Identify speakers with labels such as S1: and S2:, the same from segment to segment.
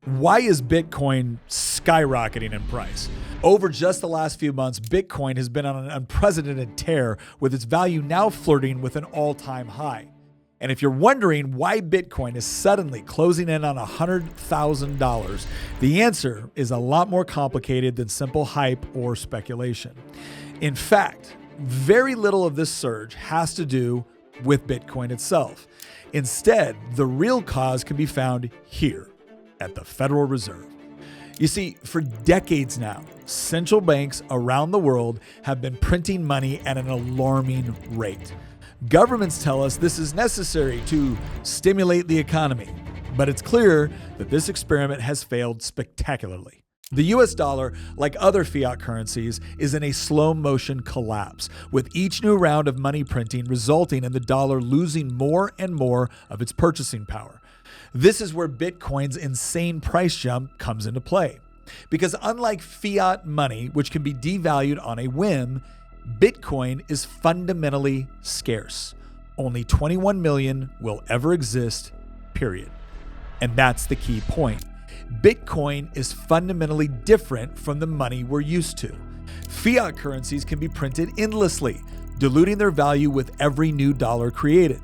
S1: Why is Bitcoin skyrocketing in price? Over just the last few months, Bitcoin has been on an unprecedented tear, with its value now flirting with an all-time high. And if you're wondering why Bitcoin is suddenly closing in on $100,000, the answer is a lot more complicated than simple hype or speculation. In fact, very little of this surge has to do with Bitcoin itself. Instead, the real cause can be found here at the Federal Reserve. You see, for decades now, central banks around the world have been printing money at an alarming rate. Governments tell us this is necessary to stimulate the economy, but it's clear that this experiment has failed spectacularly. The US dollar, like other fiat currencies, is in a slow motion collapse, with each new round of money printing resulting in the dollar losing more and more of its purchasing power. This is where Bitcoin's insane price jump comes into play. Because unlike fiat money, which can be devalued on a whim, Bitcoin is fundamentally scarce. Only 21 million will ever exist, period. And that's the key point. Bitcoin is fundamentally different from the money we're used to. Fiat currencies can be printed endlessly, diluting their value with every new dollar created.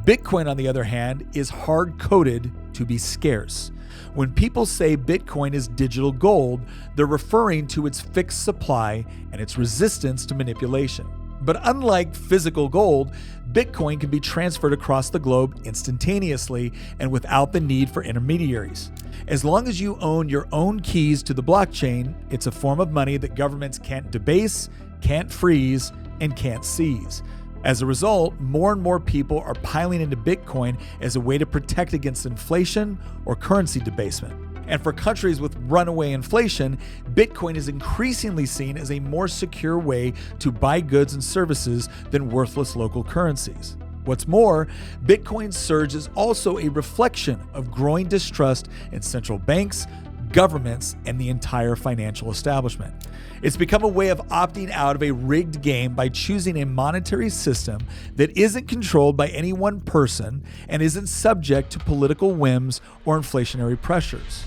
S1: Bitcoin, on the other hand, is hard-coded to be scarce. When people say Bitcoin is digital gold, they're referring to its fixed supply and its resistance to manipulation. But unlike physical gold, Bitcoin can be transferred across the globe instantaneously and without the need for intermediaries. As long as you own your own keys to the blockchain, it's a form of money that governments can't debase, can't freeze, and can't seize. As a result, more and more people are piling into Bitcoin as a way to protect against inflation or currency debasement. And for countries with runaway inflation, Bitcoin is increasingly seen as a more secure way to buy goods and services than worthless local currencies. What's more, Bitcoin's surge is also a reflection of growing distrust in central banks, governments, and the entire financial establishment. It's become a way of opting out of a rigged game by choosing a monetary system that isn't controlled by any one person and isn't subject to political whims or inflationary pressures.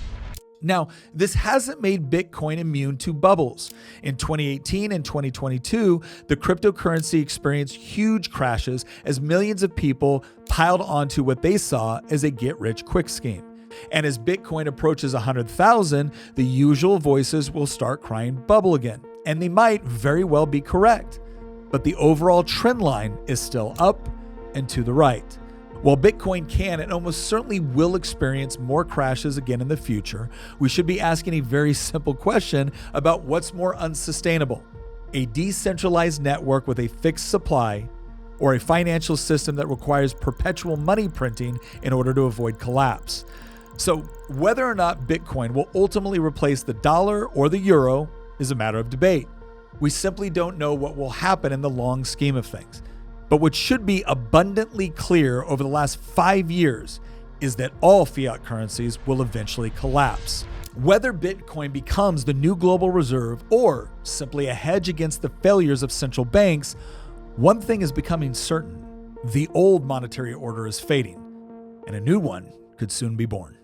S1: Now, this hasn't made Bitcoin immune to bubbles. In 2018 and 2022, the cryptocurrency experienced huge crashes as millions of people piled onto what they saw as a get-rich-quick scheme. And as Bitcoin approaches 100,000, the usual voices will start crying bubble again. And they might very well be correct. But the overall trend line is still up and to the right. While Bitcoin can and almost certainly will experience more crashes again in the future, we should be asking a very simple question about what's more unsustainable: a decentralized network with a fixed supply, or a financial system that requires perpetual money printing in order to avoid collapse. So whether or not Bitcoin will ultimately replace the dollar or the euro is a matter of debate. We simply don't know what will happen in the long scheme of things. But what should be abundantly clear over the last 5 years is that all fiat currencies will eventually collapse. Whether Bitcoin becomes the new global reserve or simply a hedge against the failures of central banks, one thing is becoming certain: the old monetary order is fading, and a new one could soon be born.